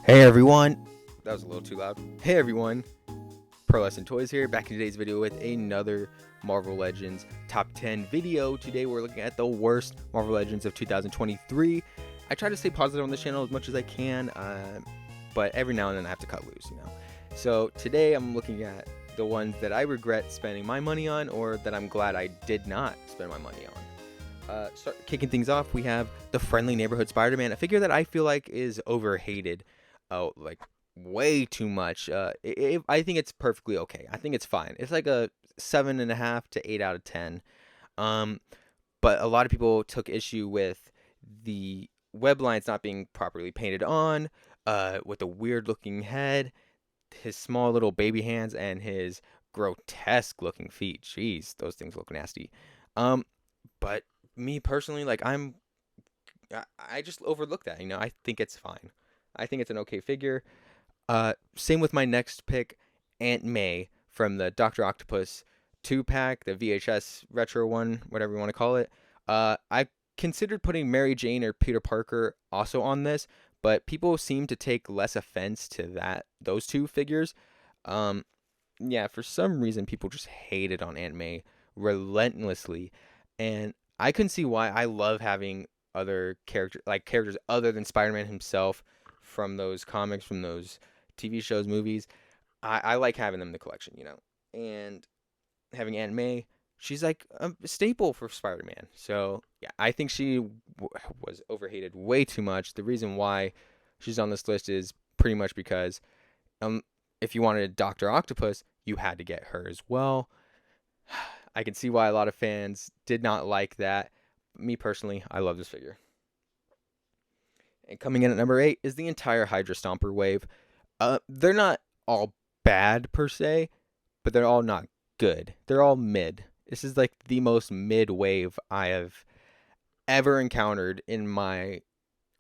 Hey everyone, that was a little too loud. Hey everyone, Pro Lesson Toys here, back in today's video with another Marvel Legends top 10 video. Today we're looking at the worst Marvel Legends of 2023. I try to stay positive on this channel as much as I can, but every now and then I have to cut loose, So today I'm looking at the ones that I regret spending my money on, or that I'm glad I did not spend my money on. Start kicking things off, we have the Friendly Neighborhood Spider-Man, a figure that I feel like is overhated. Like way too much. I think it's perfectly okay. I think it's fine. It's like a 7.5 to 8 out of 10. Um, but a lot of people took issue with the web lines not being properly painted on, with a weird looking head, his small little baby hands, and his grotesque looking feet. Jeez, those things look nasty. Um, but me personally, I just overlook that. I think it's fine. I think it's an okay figure. Same with my next pick, Aunt May from the Doctor Octopus 2-pack, the VHS retro one, whatever you want to call it. I considered putting Mary Jane or Peter Parker also on this, but people seem to take less offense to those two figures. Yeah, for some reason people just hated on Aunt May relentlessly, and I couldn't see why. I love having other characters other than Spider-Man himself from those comics, from those TV shows, movies. I like having them in the collection. And having Aunt May, she's like a staple for Spider-Man. So yeah, I think she was overhated way too much. The reason why she's on this list is pretty much because um, if you wanted Doctor Octopus, you had to get her as well. I can see why a lot of fans did not like that. Me personally, I love this figure. And coming in at number 8 is the entire Hydra Stomper wave. They're not all bad per se, but they're all not good. They're all mid. This is like the most mid wave I have ever encountered in my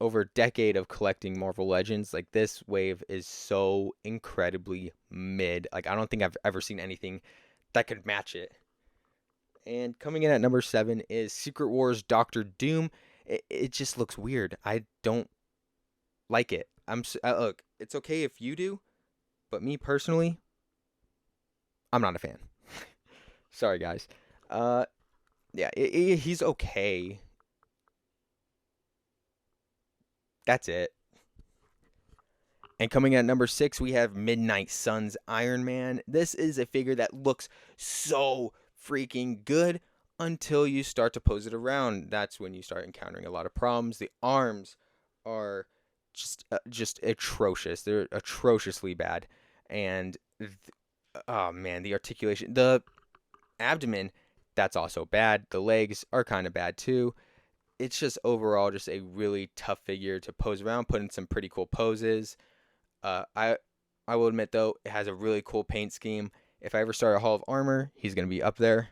over a decade of collecting Marvel Legends. Like, this wave is so incredibly mid. Like, I don't think I've ever seen anything that could match it. And coming in at number 7 is Secret Wars Doctor Doom. It just looks weird. I don't like it. Look, it's okay if you do, but me personally, I'm not a fan. Sorry, guys. Uh, yeah, he's okay. That's it. And coming in at number 6, we have Midnight Suns Iron Man. This is a figure that looks so freaking good until you start to pose it around. That's when you start encountering a lot of problems. The arms are just atrocious. They're atrociously bad. And oh man, the articulation, the abdomen, that's also bad. The legs are kind of bad too. It's just overall just a really tough figure to pose around, put in some pretty cool poses. I will admit though, it has a really cool paint scheme. If I ever start a Hall of Armor, he's gonna be up there.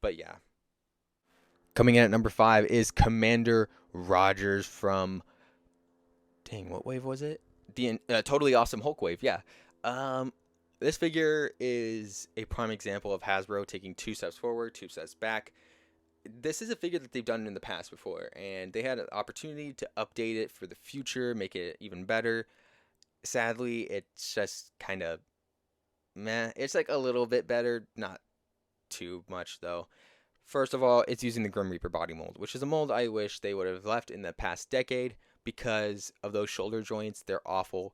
But yeah. Coming in at number 5 is Commander Rogers from, dang, what wave was it? The Totally Awesome Hulk wave. Yeah. Um, this figure is a prime example of Hasbro taking 2 steps forward, 2 steps back. This is a figure that they've done in the past before, and they had an opportunity to update it for the future, make it even better. Sadly, it's just kind of meh. It's like a little bit better, not too much though. First of all, it's using the Grim Reaper body mold, which is a mold I wish they would have left in the past decade because of those shoulder joints. They're awful.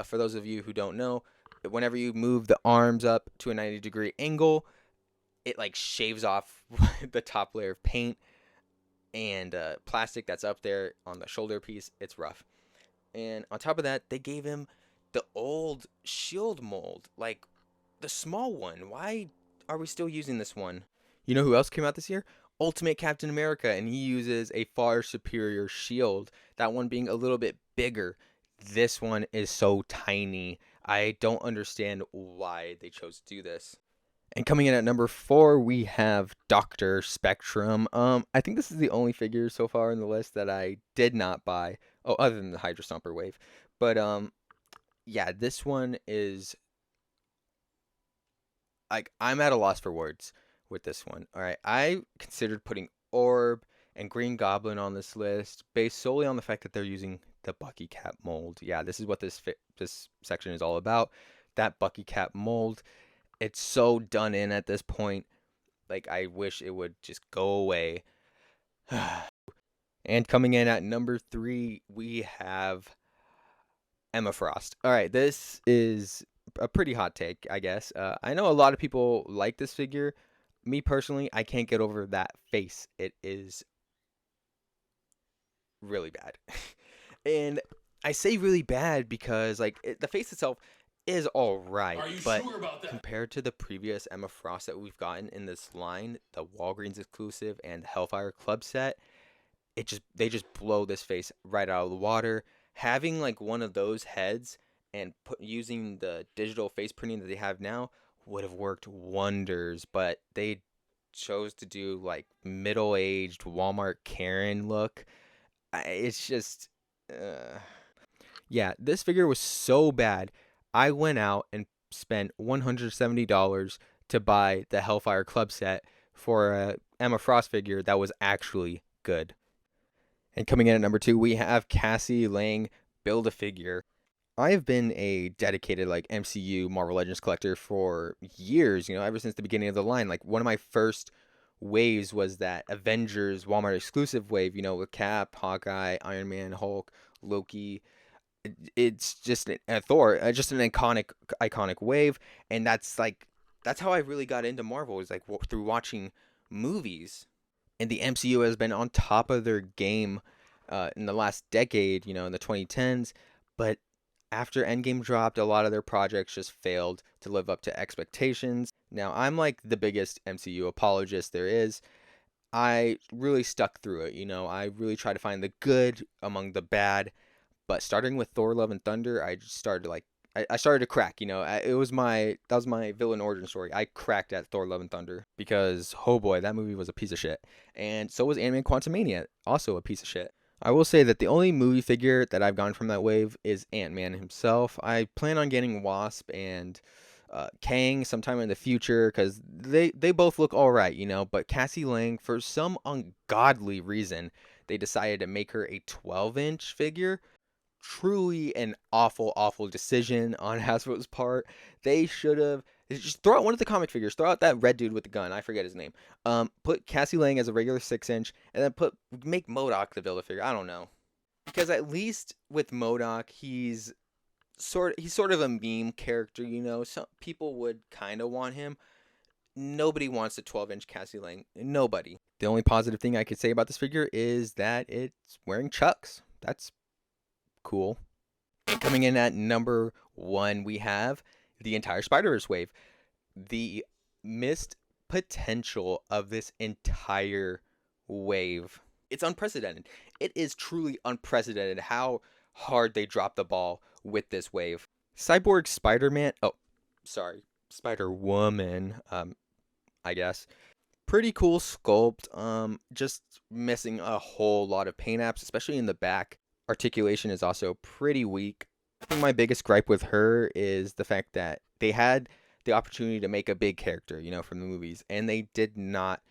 For those of you who don't know, whenever you move the arms up to a 90-degree angle, it like shaves off the top layer of paint and plastic that's up there on the shoulder piece. It's rough. And on top of that, they gave him the old shield mold, like the small one. Why are we still using this one? You know who else came out this year? Ultimate Captain America, and he uses a far superior shield, that one being a little bit bigger. This one is so tiny. I don't understand why they chose to do this. And coming in at number 4, we have Doctor Spectrum. I think this is the only figure so far in the list that I did not buy. Oh, other than the Hydra Stomper wave. But yeah, this one is like, I'm at a loss for words with this one. All right, I considered putting Orb and Green Goblin on this list based solely on the fact that they're using the Bucky Cap mold. Yeah, this is what this section is all about. That Bucky Cap mold. It's so done in at this point. Like, I wish it would just go away. And coming in at number 3, we have Emma Frost. All right, this is a pretty hot take, I guess. I know a lot of people like this figure. Me personally, I can't get over that face. It is really bad. And I say really bad because, like, the face itself is all right. Are you but sure about that? Compared to the previous Emma Frost that we've gotten in this line, the Walgreens exclusive and the Hellfire Club set, they just blow this face right out of the water. Having like one of those heads and using the digital face printing that they have now would have worked wonders, but they chose to do like middle-aged Walmart Karen look. It's just yeah, this figure was so bad. I went out and spent $170 to buy the Hellfire Club set for a Emma Frost figure that was actually good. And coming in at number 2, we have Cassie Lang Build-A-Figure. I have been a dedicated like MCU Marvel Legends collector for years, ever since the beginning of the line. Like, one of my first waves was that Avengers Walmart exclusive wave, with Cap, Hawkeye, Iron Man, Hulk, Loki. It's just Thor, just an iconic wave, and that's how I really got into Marvel, is like through watching movies. And the MCU has been on top of their game in the last decade, in the 2010s. But after Endgame dropped, a lot of their projects just failed to live up to expectations. Now, I'm like the biggest MCU apologist there is. I really stuck through it, I really try to find the good among the bad. But starting with Thor: Love and Thunder, I just started I started to crack, that was my villain origin story. I cracked at Thor: Love and Thunder because, oh boy, that movie was a piece of shit. And so was Ant-Man Quantumania, also a piece of shit. I will say that the only movie figure that I've gotten from that wave is Ant-Man himself. I plan on getting Wasp and Kang sometime in the future because they both look all right, But Cassie Lang, for some ungodly reason, they decided to make her a 12-inch figure. Truly an awful decision on Hasbro's part. They should have just throw out one of the comic figures. Throw out that red dude with the gun. I forget his name. Put Cassie Lang as a regular 6-inch, and then make MODOK the Build-A-Figure. I don't know, because at least with MODOK, he's sort of a meme character. Some people would kind of want him. Nobody wants a 12-inch Cassie Lang. Nobody. The only positive thing I could say about this figure is that it's wearing Chucks. That's cool. Coming in at number 1, we have the entire Spider-Verse wave. The missed potential of this entire wave. It's unprecedented. It is truly unprecedented how hard they dropped the ball with this wave. Cyborg Spider-Man, Spider-Woman, I guess. Pretty cool sculpt, just missing a whole lot of paint apps, especially in the back. Articulation is also pretty weak. I think my biggest gripe with her is the fact that they had the opportunity to make a big character, from the movies, and they did not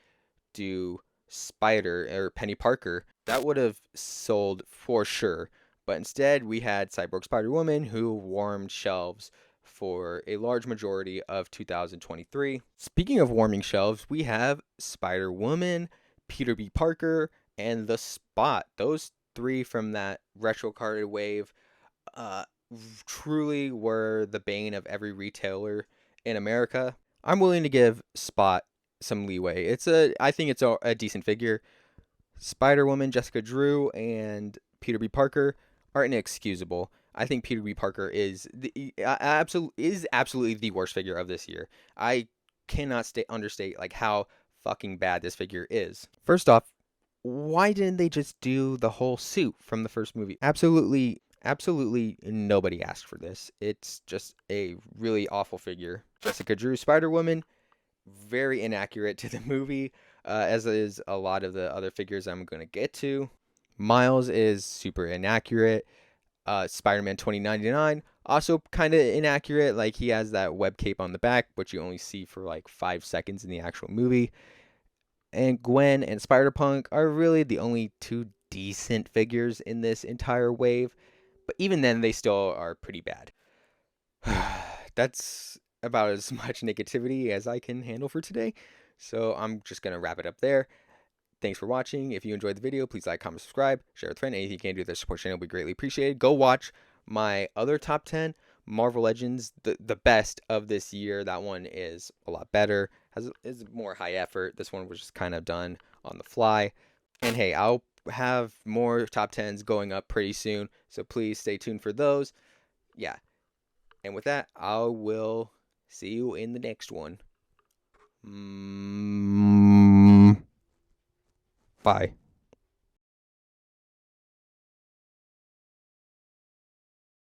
do Spider or Penny Parker. That would have sold for sure. But instead, we had Cyborg Spider-Woman, who warmed shelves for a large majority of 2023. Speaking of warming shelves, we have Spider-Woman, Peter B. Parker, and The Spot. Those 3 from that retro carded wave truly were the bane of every retailer in America. I'm willing to give Spot some leeway. I think it's a decent figure. Spider-Woman, Jessica Drew, and Peter B. Parker are inexcusable. I think Peter B. Parker is absolutely the worst figure of this year. I cannot understate how fucking bad this figure is. First off, why didn't they just do the whole suit from the first movie? Absolutely nobody asked for this. It's just a really awful figure. Jessica Drew Spider-Woman, very inaccurate to the movie, as is a lot of the other figures I'm going to get to. Miles is super inaccurate. Spider-Man 2099, also kind of inaccurate. He has that web cape on the back, which you only see for 5 seconds in the actual movie. And Gwen and Spider-Punk are really the only 2 decent figures in this entire wave, but even then they still are pretty bad. That's about as much negativity as I can handle for today, so I'm just gonna wrap it up there. Thanks for watching. If you enjoyed the video, please like, comment, subscribe, share with a friend. Anything you can do to support the channel will be greatly appreciated. Go watch my other top 10 Marvel Legends, the best of this year. That one is a lot better, is more high effort. This one was just kind of done on the fly. And hey, I'll have more top 10s going up pretty soon, so please stay tuned for those. Yeah. And with that, I will see you in the next one. Bye.